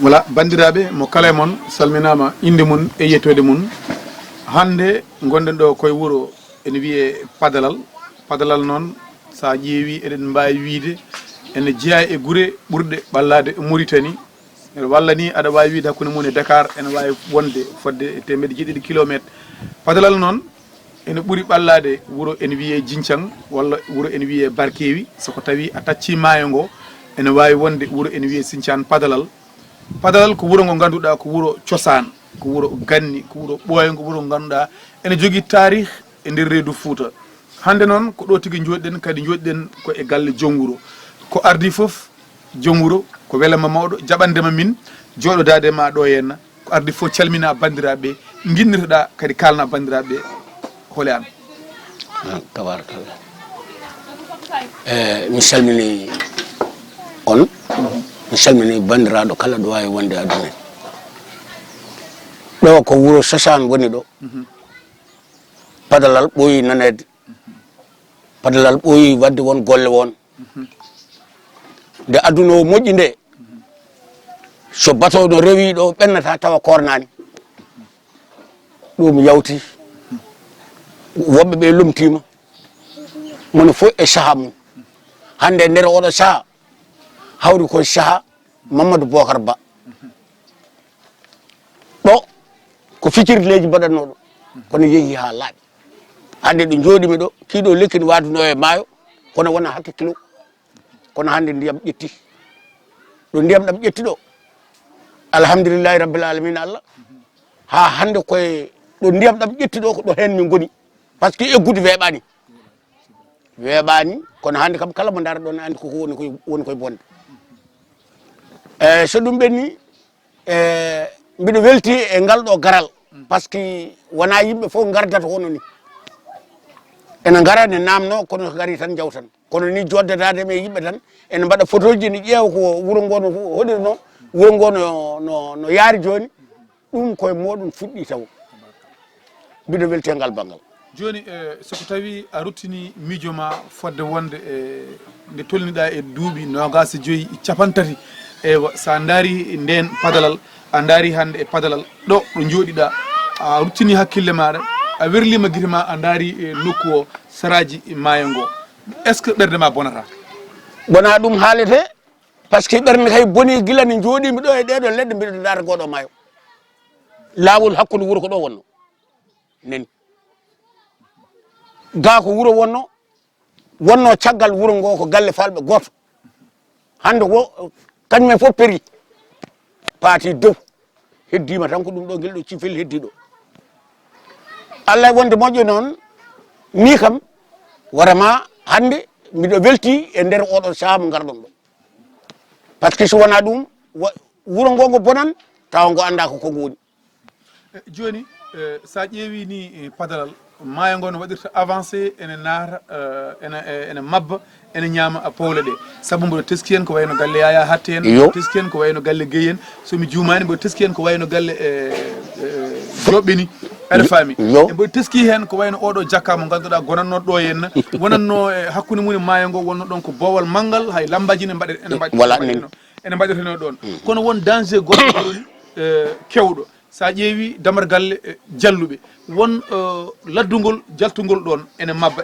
wala bandiraɓe mo kala mon salminama inde mun e yettode mun hande gonɗen ɗo koye wuuro ene wiye padalal noon sa ƴeewi eɗen mbawi wiide ene jeeya e guure ɓurɗe ɓallade Mauritanie walla ni aɗa wawi wiide hakkude mum e Dakar ene wawi wonde fodde temedde jeeɗiɗi kilométre padalal noon ene ɓuuri ɓallade wuuro ene wiye Djinthiang walla wuuro ene wiye Barkewi soko tawi a tacci maayo ngo ene wawi wonde wuuro ene wiye Sinthiane Padalal ko wuuro ngo ganduɗa ko wuuro cosaan ko wuuro ganni ko wuuro ɓooygo wuuro ngo ganduɗa ene jogui tarih e nder reedu Fouta hande noon ko ɗo tigui joɗiɗen kadi joɗiɗen ko e galle joom wuuro ko ardi foof joom wuuro ko welama mawɗo jaɓandema min joɗodade ma ɗo henna ko ardi foof calmina bandiraɓe guinnitoɗa kadi kalna bandiraɓe hole an tabarakallah mi salmini on mi salmini bandiraɗo kala ɗo wawi wonde aduna ɗo ko wuuro Sosan woni ɗo Padalal ɓooyi nanede Padalal ɓooyi wadde won golle won nde aduna o moƴƴi nde so bateau no rewi ɗo ɓennata tawa kornani ɗum yawti woɓɓe ɓe lumtima mono fof e saaha mum hande nder oɗo saaha hawri koye saaha Mamadou Bocar Ba ɗo ko ficirleji mbaɗatno ɗo kono yeehi ha laaɓi hande ɗo jooɗimi ɗo kiiɗo lekki ne waduno e maayo kono wona hakke kilo kono hande ndiyam ƴetti ɗo ndiyam ɗam ƴetti ɗo alhamdulillahi rabbil alamina Allah ha hande koye ɗo ndiyam ɗam ƴetti ɗo ko ɗo hen min goni par ce que eggude weeɓani kono hande kam kala mo dara ɗon andi koko woni koye bonde so ɗum ɓenni mbiɗo welti e ngal ɗo garal par ce que wona yimɓe fof gardata hono ni ene gara ne namno kono gari tan jawtan kono ni joddetade e yimɓe tan ene mbaɗa photo ji ne ƴeewa ko wuuro ngo no hoɗiri noon wuuro ngo no yaari joni ɗum koye moɗum fuɗɗi taw mbiɗo welti e ngal banggal joni soko tawi a ruttini miijo ma fodde wonde nde tolniɗa e duuɓi nogas joyyi capantati ewa sa daari nden Padalal a daari hande e Padalal ɗo jooɗiɗa a ruttini hakkille maɗa a werlima guite ma a daari e nokku o saraji maayo ngo est ce que ɓerde ma bonata bona ɗum haalete par ce que ɓerde kay boni guila ne jooɗimi ɗo e ɗeɗo leɗɗe mbiɗo daara goɗo maayo laawol hakkude wuuro ko ɗo wonno nani ga ko wuuro wonno caggal wuuro ngo ko galle falɓe goto hande wo kañumen fof péri paati dow heddima tan ko ɗum ɗo guel ɗo cifel heddi ɗo Allah wonde moƴƴo noon ni kam vraiment hande mbiɗo welti e nder oɗon saaha mo garɗon ɗo par ce que so wona ɗum wuuro ngo ngo bonan tawa ngo anda ko kongo woni joni sa ƴeewi ni Padalal maayo ngo no waɗirta avancé ene naata ene mabba ene ñaama powle ɗe saabu mboɗo teski hen ko wayno galle Yaya Hatte en mboɗo teski hen ko wayno galle Gueye en somi jumani mboɗo teski hen ko wayno galle joɓɓeni aɗa faami e mboɗo teski hen ko wayno oɗo jakka mo ganduɗa gonanno ɗo henna wonanno e hakkude mum e maayo ngo wonno ɗon ko boowal manggal hay lambaji ene mbaɗeteno ɗon kono won danger goɗɗo joni kewɗo sa ƴeewi damar galle jalluɓe won laddugol jaltugol ɗon ene mabba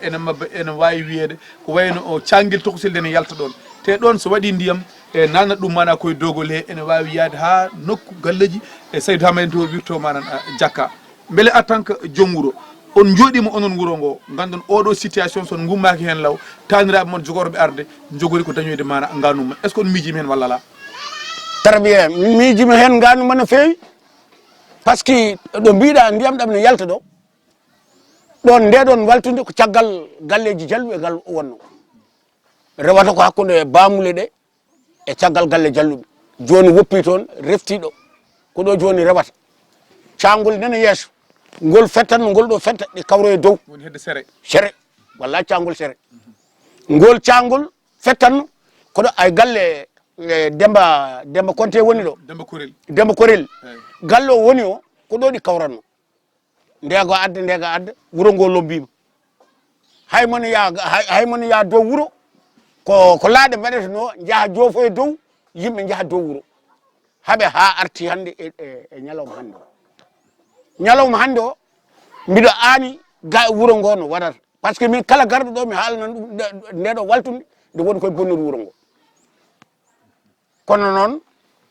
ene wawi wiyede ko wayno canguel tokosilde ene yalta ɗon te ɗon so waɗi ndiyam e nalnat ɗum mana koye dogol he ene wawi yaade ha nokku galleji e Saydou Hamani to wirto manan jakka beele en tant que joom wuuro on jooɗima onon wuuro ngo gandon oɗo situation son gummaki hen law taniraɓe moon jogorɓe arde jogori ko dañoyde mana nganu mum est ce que on miijima hen walla ala très bien min miijima hen nganu ma no fewi par ce que ɗo mbiɗa ndiyam ɗam ne yalta ɗo ɗon ndeɗon waltude ko caggal galleji jalluɓe gal wonno rewata ko hakkude bamule ɗe e caggal galle jalluɓe joni woppi toon reftiɗo ko ɗo joni rewata cangol nana yeeso ngol fettan ngol ɗo fetta ɗe kawro e dow woni hedde sere walla cangol sere ngol cangol fettanno koɗo ay galle Demba Konte woni ɗo Demba Korel galle o woni o ko ɗo ɗi kawranno ndego adda wuuro ngo lombima hay mono ya dow wuuro ko laaɗe mbaɗeteno jaaha joofo e dow yimɓe jaaha dow wuuro haɓe ha arti hande e ñalawma hande o ñalawma hande o mbiɗo aani ga wuro ngo no waɗata par ce que min kala garɗo ɗo mi haalnan ɗum ndeɗo waltude nde woni koye bonnude wuro ngo kono noon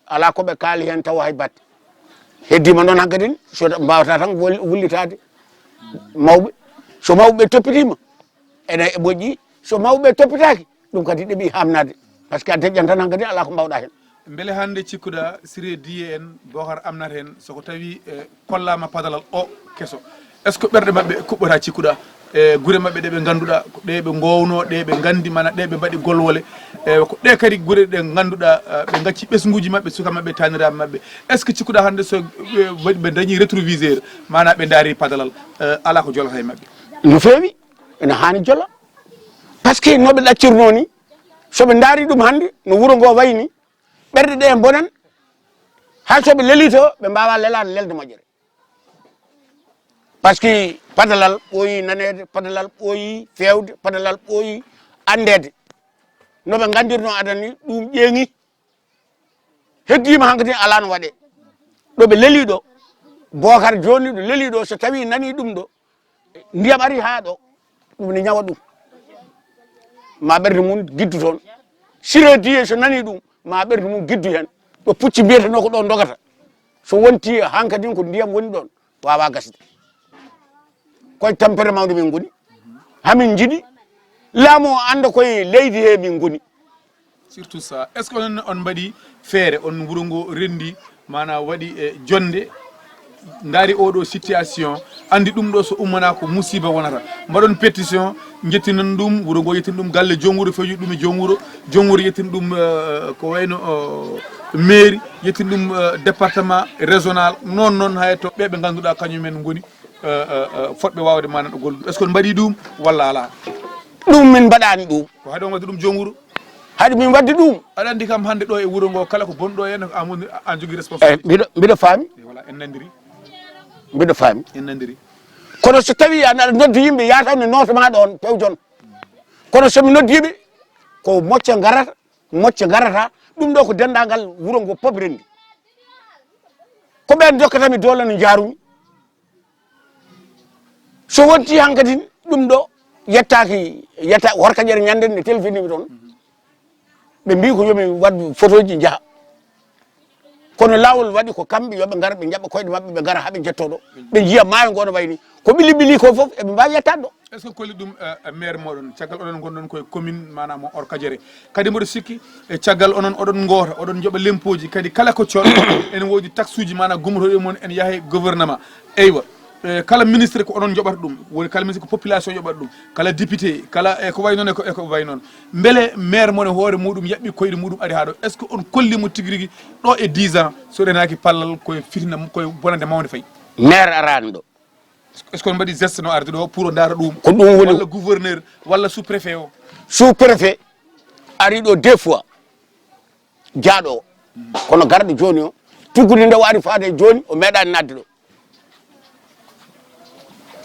ala koɓe kaali hen tawa hay batte heddima noon hankkadin so mbawata tan wullitade mawɓe so mawɓe toppitima ene moƴƴi so mawɓe toppitaki ɗum kadi ɗeeɓi hamnade par ce que a deƴƴan tan hankkadi ala ko mbawɗa hen beele hande cikkuɗa siré diye en Bocar amnata hen soko tawi kollama Padalal o kesso est ce que ɓerɗe mabɓe kuɓɓata cikkuɗa e guure mabɓe ɗe ɓe ganduɗa ɗe ɓe gowno ɗe ɓe gandi mana ɗe ɓe mbaɗi golwole ko ɗe kadi guure ɗe ganduɗa ɓe gacci ɓesguji mabɓe suka mabɓe taniraɓe mabɓe est ce que cikkuɗa hande so waɗi ɓe dañi rétroviseur mana ɓe daari Padalal ala ko jolata e mabɓe no feewi ene hani jolla par ce que noɓe ɗaccirno ni soɓe daari ɗum hande no wuuro ngo wayni ɓerɗe ɗe bonan hay soɓe leeli to ɓe mbawa lelade lelde moƴƴere par ce que Padalal ɓooyi nanede Padalal ɓooyi fewde Padalal ɓooyi andede noɓe gandirno adani ɗum ƴeeŋi heddima hankkadi ala no waɗe ɗoɓe leeli ɗo Bocar joni ɗo leeli ɗo so tawi nani ɗum ɗo ndiyam ari ha ɗo ɗum ne ñawa ɗum ma ɓerde mum giddu toon siré diye so nani ɗum ma ɓerde mum giddu hen ɗo pucci mbiyeteno ko ɗo dogata so wonti hankkadin ko ndiyam woni ɗon wawa gasde koye tampere mawde min goni hamin jiiɗi laamu o anda koye leydi he min goni surtout ça est ce que on mbaɗi feere on wuuro ngo rendi mana waɗi jonde daari oɗo situation andi ɗum ɗo so ummana ko musiba wonata mbaɗon pétition jettinan ɗum wuuro ngo yettin ɗum galle joom wuuro feewi ɗum e joom wuuro yettin ɗum ko wayno mairie yettin ɗum département régional noon hay to ɓeɓe ganduɗa kañumen goni fotɓe wawde mana ɗo golluɗum est ce que on mbaɗi ɗum walla ala ɗum min mbaɗani ɗum ko haɗi on wadde ɗum joom wuuro haɗi min wadde ɗum aɗa andi kam hande ɗo e wuuro ngo kala ko bonɗo hen an jogui responsabilité mbiɗo faami voilà en nandiri mbiɗo faami en nandiri kono so tawi aɗa noddi yimɓe yatawne notoma ɗon pewjon kono somi noddiɓe ko mocce garata ɗum ɗo ko dendagal wuuro ngo poob rendi ko ɓen dokkatami dole no jarumi so wonti hankkadi ɗum ɗo yetta worka ƴere ñanden ne telfinimi toon ɓe mbi ko yomi waddu photo ji jaaha kono lawol waɗi ko kamɓe yoɓe gara ɓe jaɓa koyɗe mabɓe ɓe gara haaɓe jettoɗo ɓe jiiya maayo ngo no wayni ko ɓili ko foof eɓe mbawi yettade ɗo est ce que kolli ɗum maire moɗon caggal oɗon gonɗon koye commune manam Orkadiéré kadi mboɗo sikki e caggal onon oɗon goota oɗon jooɓa lempoji kadi kala ko coɗ ene woodi taxe uji mana gummotoɗe moon en yaahe gouvernement eywa kala ministre ko onon joɓata ɗum woni kala ministre ko population joɓata ɗum kala député kala ko way noon eko way noon beele maire mon e hoore muɗum yaɓɓi koyɗe muɗum ari ha ɗo est ce que on kollimo tigui rigui ɗo e 10 ans so renaki pallal koye fitina koye bonande mawde fayi maire arani ɗo est ce que on mbaɗi geste no arde ɗo pour o daara ɗum ko ɗum woni walla gouverneur walla sous préfet o sous préfet ari ɗo 2 fois jaaɗo o kono garɗo joni o tuggude nde o ari faade joni o meeɗani nadde ɗo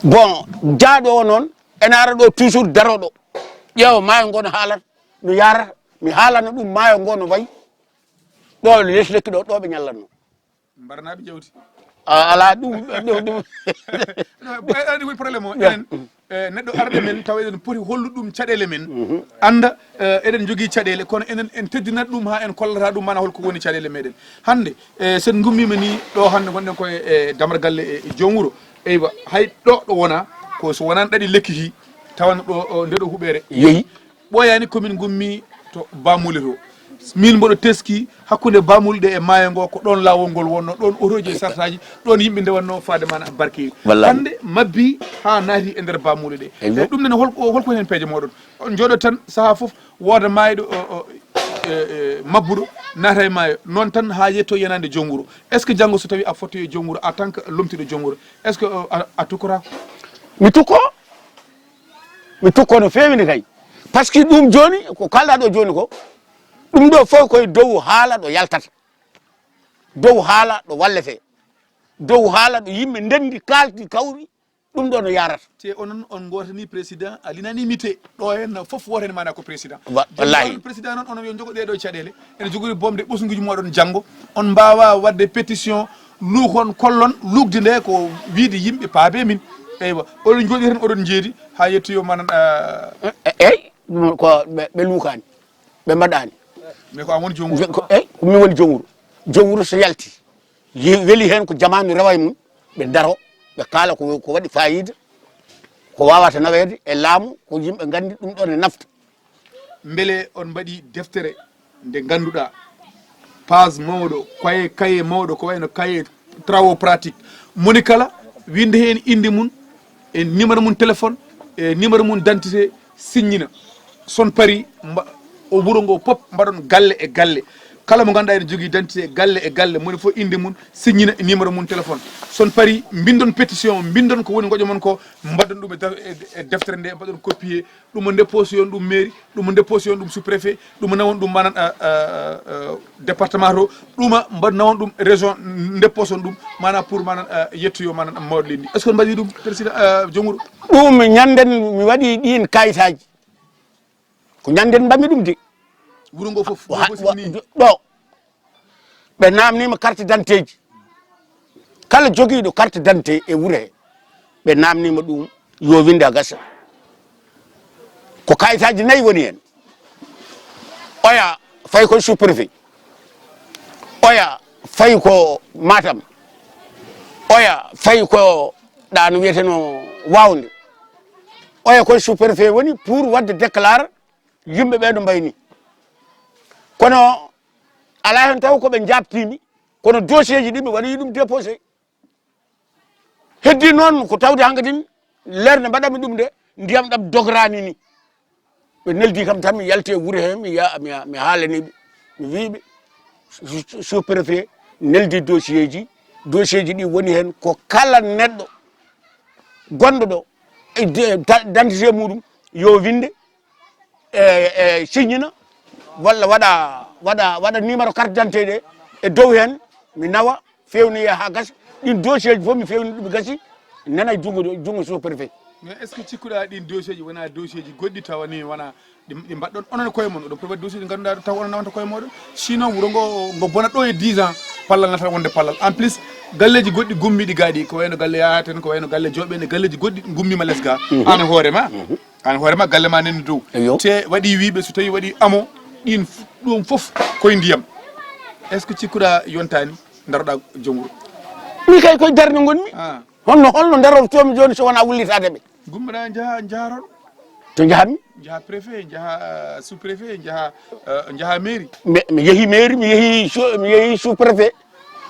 bon jaaɗo o noon ene ara ɗo toujours daroɗo ƴeewa maayo ngo no haalata no yarata mi haalano ɗum maayo ngo no wayi ɗo less lekki ɗo ɗo ɓe ñallatno mbaranaɓe ƴewti ala ɗum andi koye probléme o enen neɗɗo arɗe men tawa eɗen poti hollude ɗum caɗele men anda eɗen jogui caɗele kono enen en teddinat ɗum ha en kollata ɗum mana holko woni caɗele meɗen hande sen gummima ni ɗo hande gonɗen koye damar galle e joom wuuro eywa hay ɗo wona ko so wonani ɗaɗi lekkiti tawana ɗo ndeɗo huɓere yeeyi ɓoyani commune gummi to bamule to min mboɗo teski hakkude bamulɗe e maayo ngo ko ɗon lawol ngol wonno ɗon autoji e sartaji ɗon yimɓe ndewanno faade mana barkewi hande mabbi ha naati e nder bamule ɗe e ɗum nene holko hen peeje moɗon on jooɗo tan saaha foof wooda mayɗo mabbuɗo naata e maayo noon tan ha yetto yenande joom wuuro est ce que janggo so tawi a fotti e joom wuuro en tant que lomtiɗo joom wuuro est ce que a tukkora mi tukko no fewini kay par ce que ɗum joni ko kalɗa ɗo joni ko ɗum ɗo fof koye dow haala ɗo yaltata dow haala ɗo wallete dow haala ɗo yimɓe ndendi kalti kawri ɗum ɗo no yarata te onon on gotani président alinani mité ɗo hen foof woten mana ko président wallahi président noon onon yo jogo ɗeɗo caɗele ene jogori bomde ɓosguiji moɗon janggo on mbawa wadde pétition luukon kollon lugde nde ko wiide yimɓe paabe min eywa oɗon jooɗi tan oɗon jeedi ha yettoyo manan eyyi ko ɓe luukani ɓe mbaɗani mais ko an woni jomum eyyi komin woni jomwuro so yalti weeli hen ko jamanu rewa e mum ɓe daro ɓe kaala ko waɗi fayida ko wawata nawede e laamu ko yimɓe gandi ɗum ɗon e nafta beele on mbaɗi deftere nde ganduɗa page mawɗo kaye mawɗo ko wayno kaye travaux pratique moni kala winde hen inde mum e numéro mum téléphone e numéro mum d'identité signina son pari o wuuro ngo pop mbaɗon galle e galle kala mo ganduɗa ene jogui identité galle e galle moni fof inde mum signina e numéro mum téléphone son pari bindon pétition bindon ko woni goƴo mon ko mbaɗon ɗum e deftere nde mbaɗon copier ɗum dépose yon ɗum mairie ɗum dépose yon ɗum sous préfet ɗum nawon ɗum manan département to ɗuma nawon ɗum région dépose on ɗum mana pour manan yettoyo manan mawɗo lendi est ce que on mbaɗi ɗum président jomuru ɗum ñanden mi waɗi ɗin kayitaji ko ñanden mbami ɗum de wuuro ngo fof ɗo ɓe namnima carte d'identité ji kala joguiɗo carte d'identité e wuuro he ɓe namnima ɗum yo winde a gasa ko kayitaji 4 woni hen oya fayi ko sous préfet oya fayi ko Matam oya fayi ko ɗano wiyeteno Wawnde oya koye sous préfet woni pour wadde déclare yimɓe ɓe ɗo mbayni kono ala hen taw koɓe jabtimi kono dossier ji ɗi ɓe waɗi ɗum déposé heddi noon ko tawde hankkadin lerde mbaɗami ɗum de ndiyam ɗam dograni ni ɓe neldi kam tan mi yalti e wuuro he mi haalaniɓe mi wiɓe sous préfet neldi dossier ji ɗi woni hen ko kala neɗɗo gonɗo ɗo d'identité muɗum yo winde e signina walla waɗa numéro carte d'identité ɗe e dow hen mi nawa fewnoye ha gasa ɗin dossier ji fof mi fewni ɗum gasi nana e jungo sous préfet mais est ce que cikkuɗa ɗin dossier ji wona dossier ji goɗɗi tawa ni wona ɗi mbaɗɗon onon koye mon oɗon probate dossier ji ganduɗa taw onon nawanta koye moɗon sinon wuuro ngo bona ɗo e 10 ans pallal nata wonde pallal en plus galleji goɗɗi gummiɗi gaaɗi ko wayno galle yahaten ko wayno galle joɓene galleji goɗɗi gummima less ga an hoorema galle ma nani dow te waɗi wiɓe so tawi waɗi amo ɗin ɗum foof koye ndiyam est ce que cikkuɗa yontani daroɗa jomwuro mi kay koye darde gonmi holno darortomi joni so wona wullitade ɓe gummoɗa jaaha to jahatmi jaaha préfet jaaha sous préfet jaaha mairie mi yeehi mairie mi yeehi sous préfet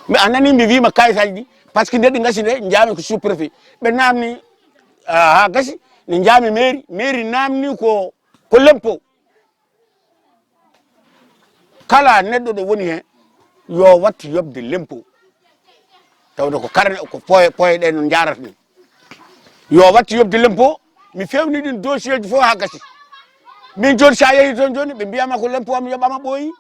mi anani mi wima kayitaji ɗi par ce que ndeɗi gasi nde jaami ko sous préfet ɓe namni ha gasi ne jaami mairie namni ko lempo kala neɗɗo ɗo woni hen yo wattu yobde lempo tawde ko karne ko poye ɗe no jarata ni yo wattu yobde lempo mi fewni ɗin dossier ji fof ha gasi min joni sa yeehi toon joni ɓe mbiyama ko lempo am yoɓama ɓooyi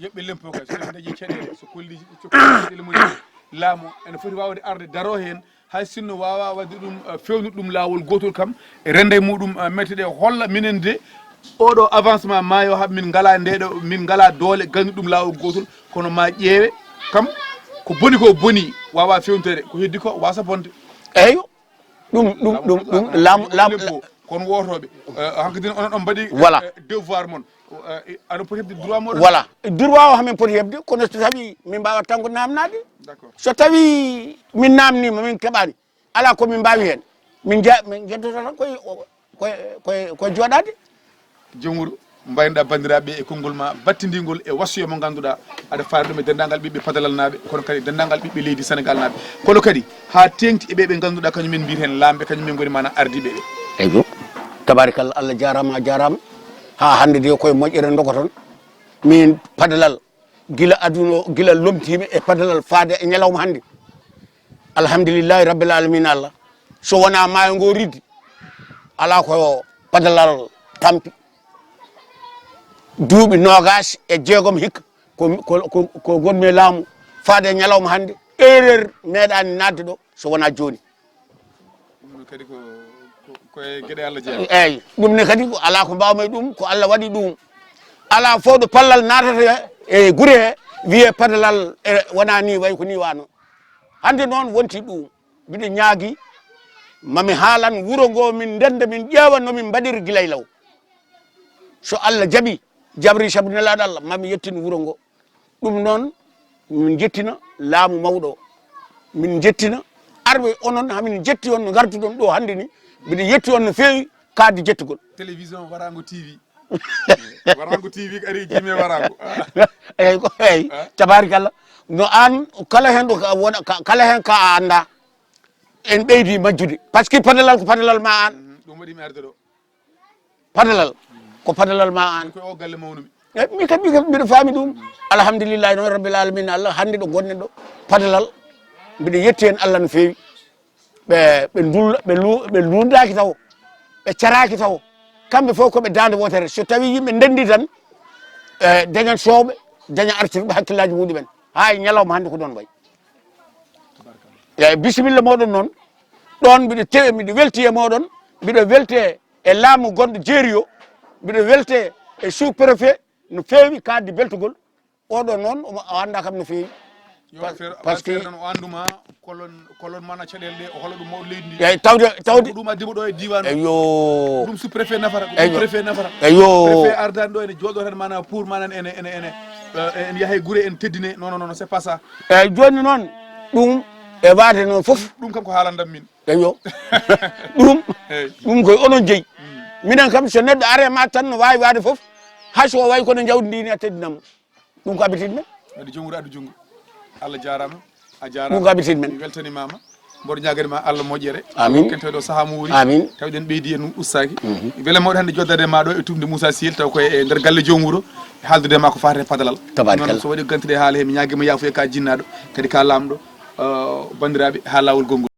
yoɓɓe lempo kay so dañi caɗele so kolli caɗele mumen laamu ene foti wawde arde daro hen hay sinno wawa wadde ɗum fewnude ɗum lawol gotol kam e rende muɗum météde holla minen de oɗo avancement maayo ha min ngala ndeɗo min ngala doole gandi ɗum lawol gotol kono ma ƴeewe kam ko boni wawa fewntere ko heddi ko wasa bonde eyyo ɗum laamu kono wotoɓe hankkadine onon on mbaɗi voilà devoir moon aɗa poti hebde droit moɗon voilà droit o hamin poti hebde kono so tawi min mbawa tanko namnade d'accord so tawi min namnima min keɓani ala komin mbawi hen min jeddoto tan koye joɗade jomwuro mbaynoɗa bandiraɓe e konngol ma battidigol e wasiyo mo ganduɗa aɗa faari ɗum e dendagal ɓiɓɓe Padalal naɓe kono kadi dendagal ɓiɓɓe leydi Sénégal naɓe kono kadi ha tengti e ɓeɓe ganduɗa kañumen mbiyat hen lamɓe kañumen goni mana ardiɓe ɓe eyyo tabarikalla Allah jarama a jarama ha hande de koye moƴƴere dogoton min Padalal gila lomtimi e Padalal faade e ñalawma hande alhamdulillahi rabbil alamina Allah so wona maayo ngo riddi ala ko Padalal tampi duuɓi 26 hikka ko gonmi laamu faade ñalawma hande erreur meeɗani nadde ɗo so wona joni kadi ko e gueɗe Allah jeeya eyyi ɗum ne kadi ko ala ko mbawmi ɗum ko Allah waɗi ɗum ala fof ɗo pallal natata e guure he wiye padalal wona ni way ko ni wano hande noon wonti ɗum mbiɗa ñaagui mami haalan wuuro ngo min ndenda min ƴeewa nomin mbaɗiri guilay law so Allah jaaɓi jabri sabu nelaɗo Allah mami yettino wuuro ngo ɗum noon min jettina laamu mawɗo o min jettina arɓe onon hamin jetti on no garduɗon ɗo hande ni mbiɗa yetti on no fewi kadde jettugol télévision Warango TV Warango TV ko ari jime Warango eyyi ko eyyi tabarikallah no an kala hen ɗo wona kala hen ka a anda en ɓeydi majjude par ce que padalal ko padalal ma an ɗum waɗimi arde ɗo padalal ko padalal ma an koye o galle mawnumi eyyi mi kadi mbiɗa faami ɗum alhamdulillahi noon rabbil alamina Allah hande ɗo gonɗen ɗo padalal mbiɗa yetti hen Allah no fewi ɓe lundaki taw ɓe caraki taw kamɓe fof koɓe dande wotere so tawi yimɓe ndendi tan dañat sooɓe daña artirɓe hakkillaji muɗumen hay ñalawma hande ko ɗon wayi eyyi bisimilla moɗon noon ɗon mbiɗa welti e moɗon mbiɗa welte e laamu gonɗo jeeri o mbiɗa welte e sous préfet no fewi kadde beltugol oɗo noon o anda kam no fewi par ce que o anduma kolon mana caɗele ɗe o holla ɗum mawɗo leydi ndi eyyi tawde ɗum addimo ɗo e diwan eyyo ɗum sous préfet nafata ɗum préfet nafata eyyo préfet ardani ɗo ene jooɗo tan mana pour manan ene yaaha guure en teddine non c'est pas ça eyyi joni noon ɗum e wade noon foof ɗum kam ko haalandam min eyyo ɗum koye onon jeeyi minen kam so neɗɗo are ma tan no wawi wade foof hayso o way kono jawdi ndi ni a teddinammo ɗum ko habitide men waɗi jomguɗo addu jungo Allah jarama a jarama ɗum ko habitide men mi weltanimama mboɗo ñaganima Allah moƴƴere amin ken tawi ɗo saaha mo wuri amin tawɗen ɓeydi en ustaki beele mawɗo hande joddade ma ɗo e tumde Moussa Syel taw koye nder galle joom wuuro haaldude ma ko fate padalal noon so waɗi gantude haala he mi ñaguima yafuya ka jinnaɗo kadi ka lamɗo bandiraɓe ha lawol gongol